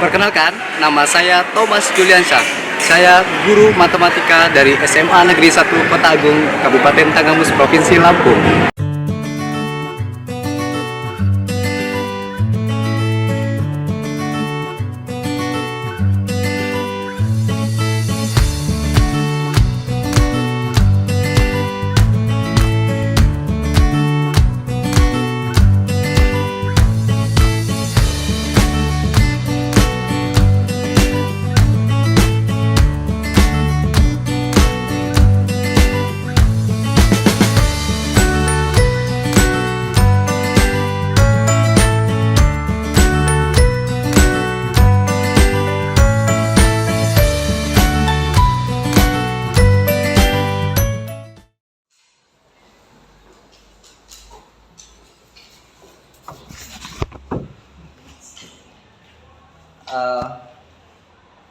Perkenalkan, nama saya Thomas Juliansyah. Saya guru matematika dari SMA Negeri 1 Kota Agung, Kabupaten Tanggamus, Provinsi Lampung.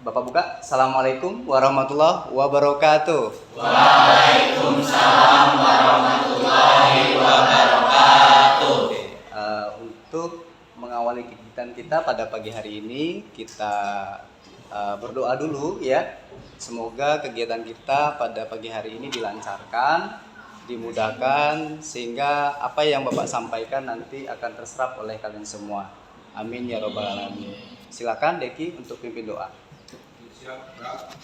Bapak buka. Assalamualaikum warahmatullahi wabarakatuh. Waalaikumsalam warahmatullahi wabarakatuh. Untuk mengawali kegiatan kita pada pagi hari ini, kita berdoa dulu ya. Semoga kegiatan kita pada pagi hari ini dilancarkan, dimudahkan, sehingga apa yang Bapak sampaikan nanti akan terserap oleh kalian semua. Amin ya robbal alamin. Silakan Deki untuk pimpin doa. Siap, Kak.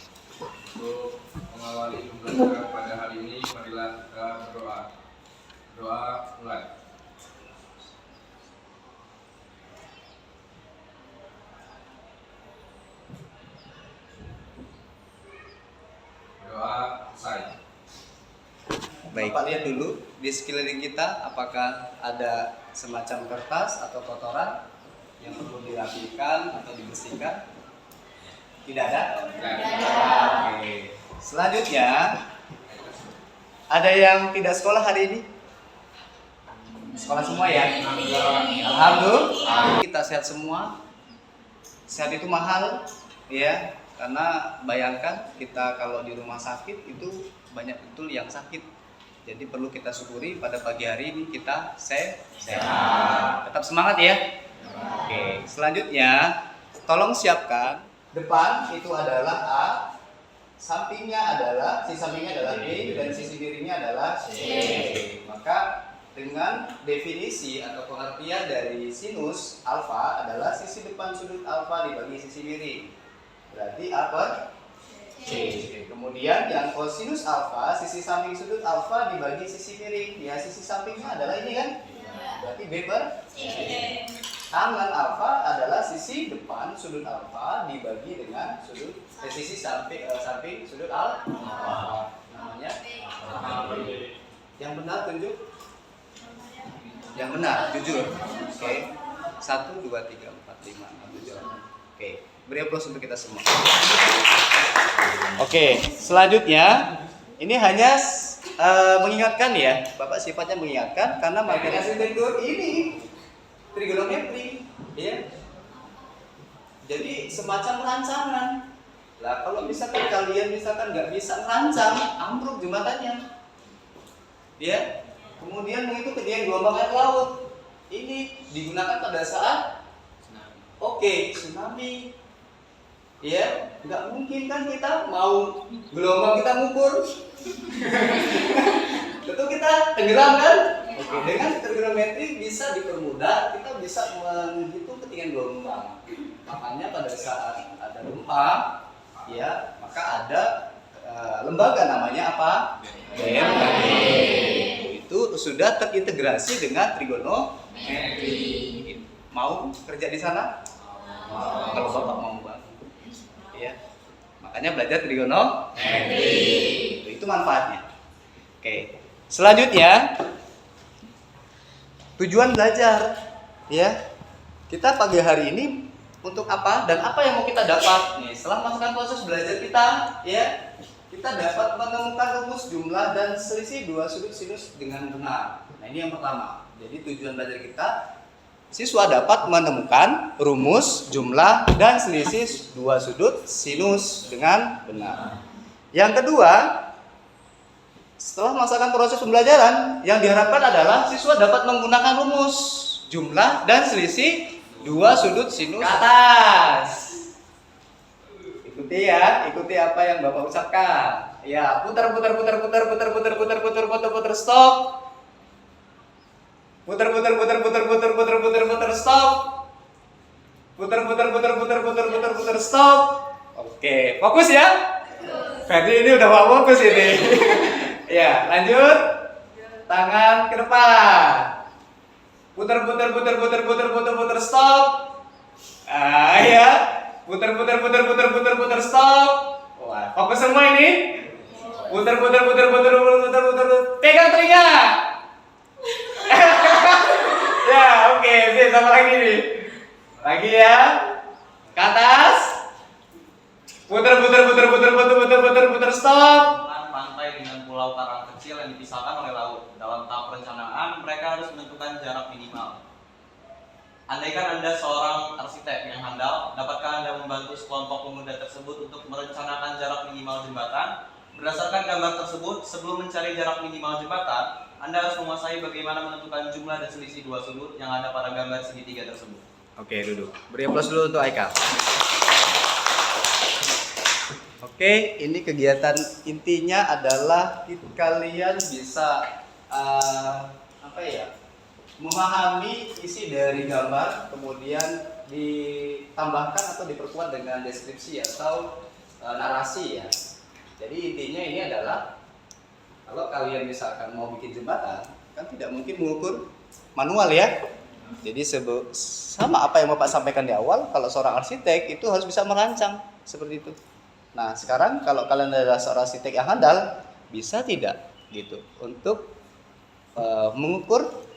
Untuk mengawali pembelajaran pada hari ini, marilah kita berdoa. Doa mulai. Doa selesai. Baik. Bapak lihat dulu di sekeliling kita apakah ada semacam kertas atau kotoran yang perlu dirapikan atau dibersihkan. Tidak ada? Oke. Selanjutnya, ada yang tidak sekolah hari ini? Sekolah semua ya? Alhamdulillah. Kita sehat semua. Sehat itu mahal, ya. Karena bayangkan kita kalau di rumah sakit itu banyak betul yang sakit. Jadi perlu kita syukuri pada pagi hari ini kita sehat. Tetap semangat ya. Oke. Selanjutnya, tolong siapkan. Depan itu adalah A, sampingnya adalah B, dan sisi miringnya adalah C. Maka dengan definisi atau pengertian dari sinus alfa adalah sisi depan sudut alfa dibagi sisi miring. Berarti A per C. Kemudian yang kosinus alfa, sisi samping sudut alfa dibagi sisi miring. Ya, sisi sampingnya adalah ini kan? Berarti B per C. Tangan alfa adalah sisi depan sudut alfa dibagi dengan sisi samping sudut alfa. Namanya yang benar tunjuk. Yang benar jujur. Oke. 1 2 3 4 5 6 7 8. Oke. Beri aplaus untuk kita semua. Oke, selanjutnya ini hanya mengingatkan ya. Bapak sifatnya mengingatkan karena materi arsitektur ini trigonometri, ya. Jadi semacam rancangan. Lah kalau misalkan kalian nggak bisa merancang, ambruk jembatannya, ya. Kemudian menghitung kejadian gelombang air laut. Ini digunakan pada saat tsunami. Ya, nggak mungkin kan kita mau gelombang kita ngukur. Tentu kita tenggelam kan? Dengan trigonometri bisa dipermudah, kita bisa menghitung ketinggian gelombang. Makanya pada saat ada gempa, ya, maka ada lembaga namanya apa? BMKG. Itu sudah terintegrasi dengan trigonometri. Mau kerja di sana? Kalau Bapak mau banget. Ya. Makanya belajar trigonometri. Itu manfaatnya. Oke. Selanjutnya, tujuan belajar, ya. Kita pagi hari ini untuk apa dan apa yang mau kita dapat? Nih, setelah melakukan proses belajar kita, ya, kita dapat menemukan rumus jumlah dan selisih dua sudut sinus dengan benar. Nah, ini yang pertama. Jadi tujuan belajar kita, siswa dapat menemukan rumus jumlah dan selisih dua sudut sinus dengan benar. Yang kedua, setelah melaksanakan proses pembelajaran, yang diharapkan adalah siswa dapat menggunakan rumus jumlah dan selisih dua sudut sinus ke atas. ikuti apa yang Bapak ucapkan. Ya, putar, stop. Putar, stop. Putar, stop. Oke, fokus ya. Ferdi ini udah mau fokus ini. Ya, lanjut. Tangan ke depan. Putar, stop. Ya. Putar, stop. Wah, fokus semua ini. Putar. Pegang telinga. Ya, oke, sip, sama lagi nih. Lagi ya. Ke atas. Putar, stop. Pantai dengan pulau karang kecil yang dipisahkan oleh laut. Dalam tahap perencanaan, mereka harus menentukan jarak minimal. Andaikan Anda seorang arsitek yang handal, dapatkah Anda membantu sekelompok pemuda tersebut untuk merencanakan jarak minimal jembatan? Berdasarkan gambar tersebut, sebelum mencari jarak minimal jembatan, Anda harus menguasai bagaimana menentukan jumlah dan selisih dua sudut yang ada pada gambar segitiga tersebut. Oke, duduk. Beri aplaus dulu untuk Aika. Oke, ini kegiatan intinya adalah kalian bisa memahami isi dari gambar, kemudian ditambahkan atau diperkuat dengan deskripsi atau narasi ya. Jadi intinya ini adalah kalau kalian misalkan mau bikin jembatan, kan tidak mungkin mengukur manual ya. Jadi sama apa yang Bapak sampaikan di awal, kalau seorang arsitek itu harus bisa merancang seperti itu. Nah, sekarang kalau kalian adalah seorang arsitek yang handal, bisa tidak gitu untuk mengukur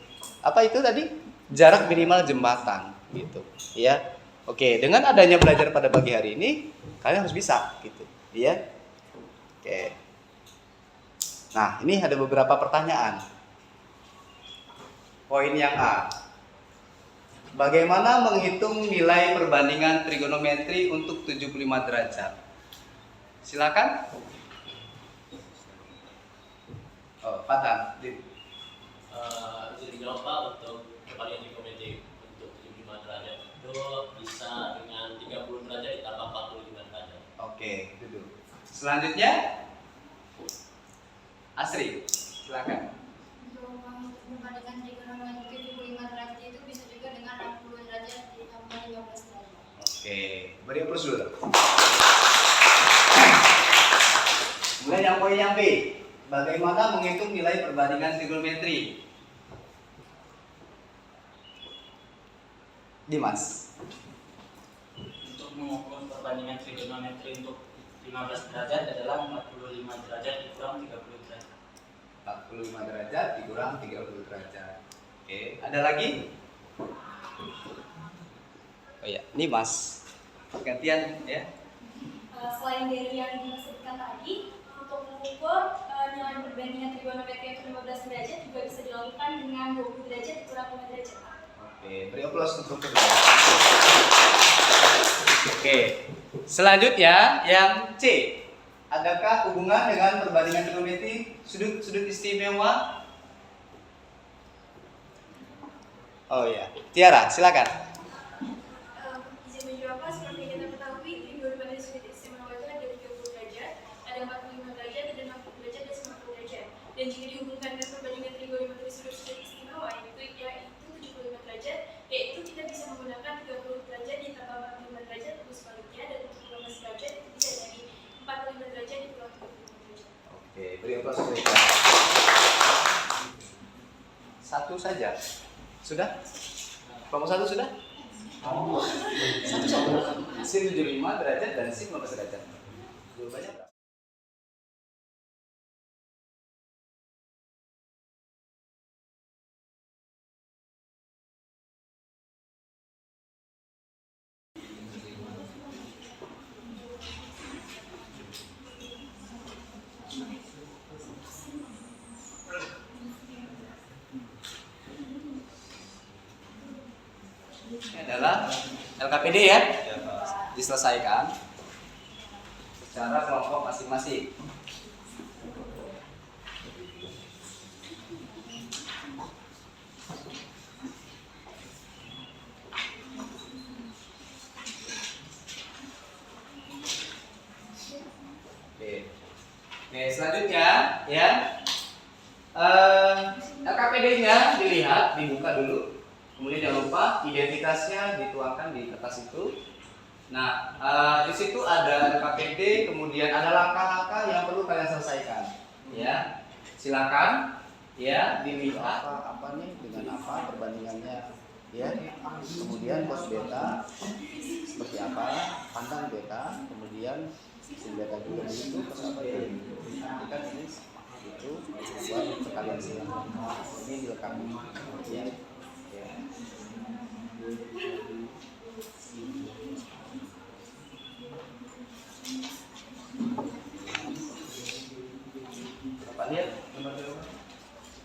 apa itu tadi jarak minimal jembatan gitu ya. Oke, dengan adanya belajar pada pagi hari ini, kalian harus bisa gitu ya. Oke. Nah, ini ada beberapa pertanyaan. Poin yang A. Bagaimana menghitung nilai perbandingan trigonometri untuk 75 derajat? Silakan. Oh, Patan. Bisa dijawab Pak, untuk perbandingan trigonometri untuk 75 derajat itu bisa dengan 30 derajat ditambah 45 derajat. Oke, duduk. Selanjutnya Asri, silakan. Untuk perbandingan trigonometri 75 derajat itu bisa juga dengan 60 derajat ditambah 15 derajat. Oke, beri aplaus dulu. Kemudian yang poin yang B. Bagaimana menghitung nilai perbandingan trigonometri? Dimas. Untuk mengukur perbandingan trigonometri untuk 15 derajat adalah 45 derajat dikurang 30 derajat. 45 derajat dikurang 30 derajat. Oke, ada lagi? Oh ya, ini Mas. Gantian ya. Selain dari yang disebutkan tadi, untuk mengukur nilai perbandingan trigonometri untuk 15 derajat juga bisa dilakukan dengan 20 derajat dikurang 5 derajat. Oke, beri aplaus untuk kedua. Oke, selanjutnya yang C. Adakah hubungan dengan perbandingan trigonometri sudut istimewa? Oh ya, Tiara, silakan. Izin menjawab Pak, seperti kita ketahui, trigonometri sudut istimewa itu ada 30 derajat, ada 45 derajat, ada 60 derajat, dan 90 derajat. Dan jika dihubungkan dengan perbandingan trigonometri sudut istimewa yaitu 75 derajat, yaitu kita bisa menggunakan 30 derajat ditambah 45 derajat atau sebaliknya, dan untuk 15 derajat itu bisa dari 45 derajat dikurang 35 derajat. Oke, beri aplaus untuk Tiara. Satu saja. Sudah? Kelompok satu sudah? Satu saja. Sin 75 derajat dan sin 15 derajat. Jawabannya berapa? Ini adalah LKPD ya, diselesaikan secara kelompok masing-masing. Oke, selanjutnya ya. LKPD-nya dilihat, dibuka dulu. Kemudian jangan lupa identitasnya dituangkan di kertas itu. Nah, di situ ada LKPD, kemudian ada langkah-langkah yang perlu kalian selesaikan. Ya, silakan ya dilihat apa nih dengan apa perbandingannya. Ya, kemudian cos beta seperti apa, pandang beta, kemudian sin beta juga begitu, cos apa ya. Nanti kan ini itu buat sekalian silakan. Ini dilengkapi. Ya. Ya. Bapak lihat nomor berapa?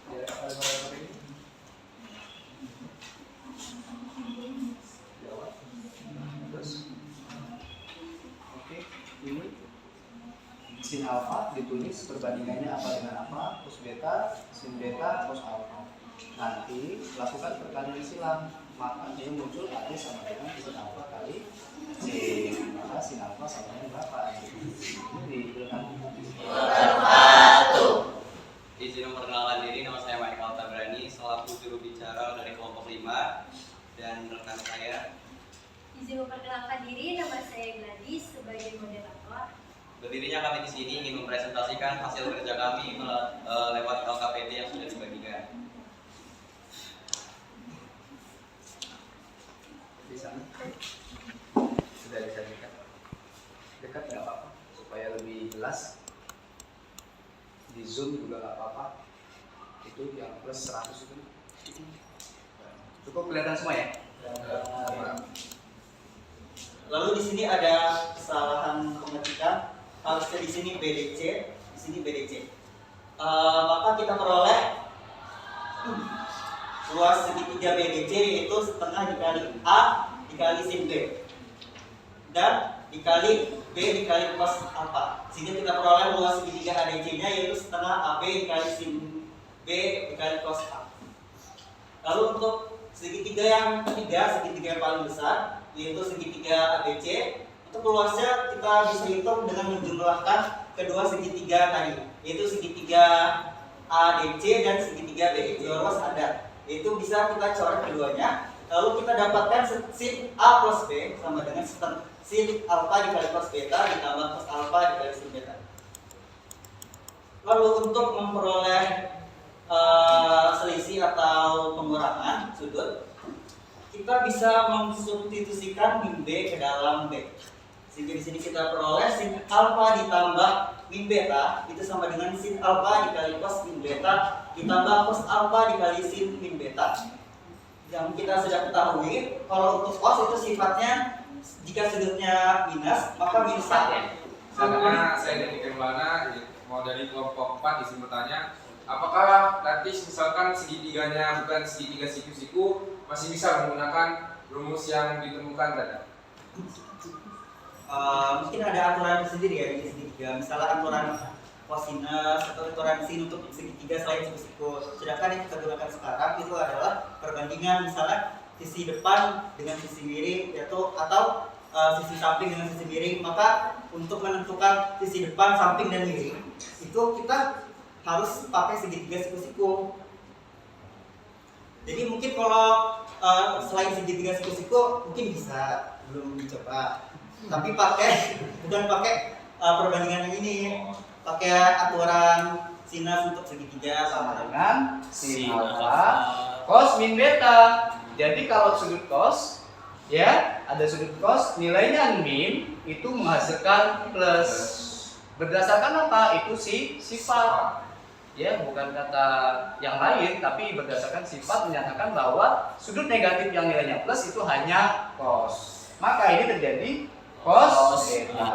Ya, ada nomor ini. Jawab. Terus. Oke, ini sin alfa ditulis perbandingannya apa dengan apa, cos beta, sin beta, cos alfa. Nanti lakukan perkalian silang, maka dia muncul AD sama dengan sin alfa kali sin, maka sin alfa sama dengan berapa? Ini dilengkapi. Izin memperkenalkan diri, nama saya Michael Tabrani, selaku juru bicara dari kelompok 5, dan rekan saya. Izin memperkenalkan diri, nama saya Gladys sebagai moderator. Berdirinya kami di sini ingin mempresentasikan hasil kerja kami lewat LKPD yang sudah dibagikan. Di sana sudah bisa dekat nggak apa-apa supaya lebih jelas. Di zoom juga nggak apa-apa, itu yang plus 100 itu cukup kelihatan semua ya. Lalu di sini ada kesalahan pengetikan, harusnya di sini BDC, di sini BDC. Maka kita peroleh luas segitiga BDC yaitu setengah dikali A dikali sin B dan dikali B dikali cos alpha. Sehingga kita peroleh luas segitiga ADC-nya yaitu setengah AB dikali sin B dikali cos A. Lalu untuk segitiga yang ketiga, segitiga yang paling besar yaitu segitiga ABC, untuk luasnya kita bisa hitung dengan menjumlahkan kedua segitiga tadi, yaitu segitiga ADC dan segitiga BEC. Luas ada, itu bisa kita coret keduanya. Lalu kita dapatkan sin A plus B sama dengan sin alpha dikali cos beta ditambah cos alpha dikali sin beta. Lalu untuk memperoleh selisih atau pengurangan sudut, kita bisa mensubstitusikan min B ke dalam B. Sehingga di sini kita peroleh sin alpha ditambah min beta itu sama dengan sin alpha dikali cos min beta ditambah cos alpha dikali sin min beta. Yang kita sudah ketahui, kalau untuk cos itu sifatnya jika sudutnya minus maka minus 1. Karena saya dari Kemlana, mau dari kelompok 4 izin bertanya, apakah nanti misalkan segitiganya bukan segitiga siku-siku masih bisa menggunakan rumus yang ditemukan tadi? Mungkin ada aturan sendiri ya di segitiga, misalnya aturan kosinus atau aturan sin untuk segitiga selain siku-siku. Sedangkan yang kita gunakan sekarang itu adalah perbandingan misalnya sisi depan dengan sisi miring atau sisi samping dengan sisi miring. Maka untuk menentukan sisi depan, samping dan miring itu kita harus pakai segitiga siku-siku. Jadi mungkin kalau selain segitiga siku-siku mungkin bisa, belum dicoba. Tapi bukan pakai perbandingan yang ini, pakai aturan sinus untuk segitiga Sama dengan sin alpha cos min beta. Jadi kalau sudut cos ya, ada sudut cos nilainya min itu menghasilkan plus. Berdasarkan apa? Itu sifat. Ya, bukan kata yang lain, tapi berdasarkan sifat menyatakan bahwa sudut negatif yang nilainya plus itu hanya cos. Maka ini terjadi cos beta.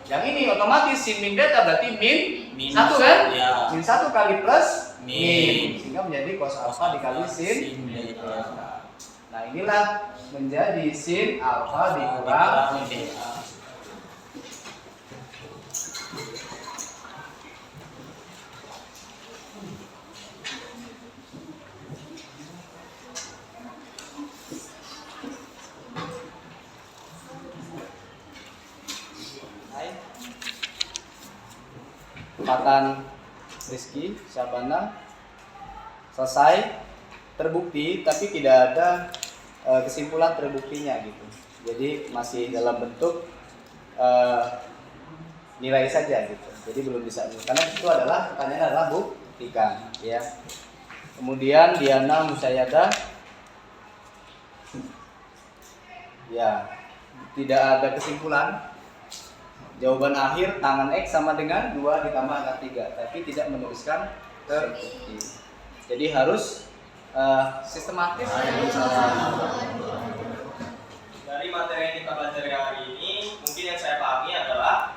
Yang ini otomatis sin min beta berarti min 1 kan? Ya. Min 1 kali plus Min. sehingga menjadi cos alpha dikali sin beta. Nah, inilah menjadi sin alpha dikurang beta. kesempatan Rizky Syabana selesai, terbukti, tapi tidak ada kesimpulan terbuktinya gitu. Jadi masih dalam bentuk nilai saja gitu. Jadi belum bisa, karena itu adalah pertanyaan adalah buktikan ya. Kemudian Diana Musayyada, ya tidak ada kesimpulan. Jawaban akhir tangan X sama dengan 2 ditambah angka 3, tapi tidak menuliskan terbukti. Jadi harus sistematis. Dari materi yang kita pelajari hari ini, mungkin yang saya pahami adalah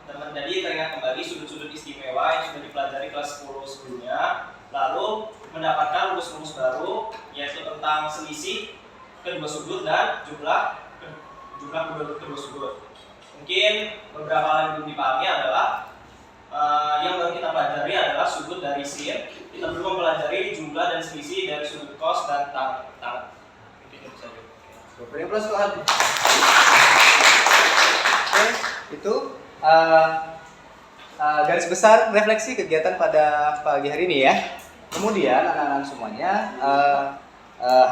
teman tadi teringat kembali sudut-sudut istimewa yang sudah dipelajari kelas 10 sebelumnya, lalu mendapatkan rumus-rumus baru yaitu tentang selisih kedua sudut dan jumlah kedua sudut. Mungkin beberapa hal yang belum dipahami adalah yang baru kita pelajari adalah sudut dari sin. Kita belum mempelajari jumlah dan selisih dari sudut cos dan tan. Mungkin itu saja. Beri plus Tuhan. Oke, itu garis besar refleksi kegiatan pada pagi hari ini ya. Kemudian anak-anak semuanya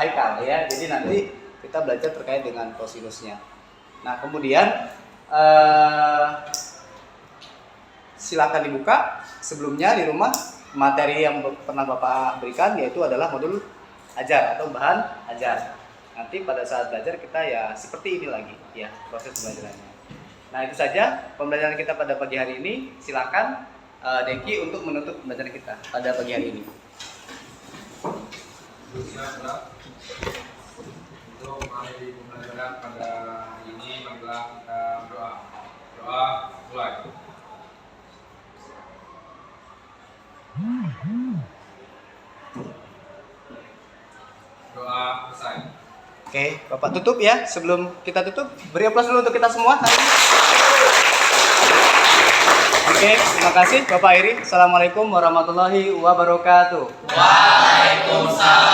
haikal ya. Jadi nanti kita belajar terkait dengan kosinusnya. Nah kemudian silakan dibuka sebelumnya di rumah materi yang pernah Bapak berikan, yaitu adalah modul ajar atau bahan ajar. Nanti pada saat belajar kita ya seperti ini lagi ya proses pembelajarannya. Nah itu saja pembelajaran kita pada pagi hari ini. Silakan Deki untuk menutup pembelajaran kita pada pagi hari ini. Untuk mengakhiri pembelajaran pada hari ini, marilah kita berdoa. Doa mulai. Doa selesai. Oke, Bapak tutup ya. Sebelum kita tutup, beri aplaus dulu untuk kita semua hari ini. Oke, terima kasih Bapak Iri. Assalamualaikum warahmatullahi wabarakatuh. Waalaikumsalam.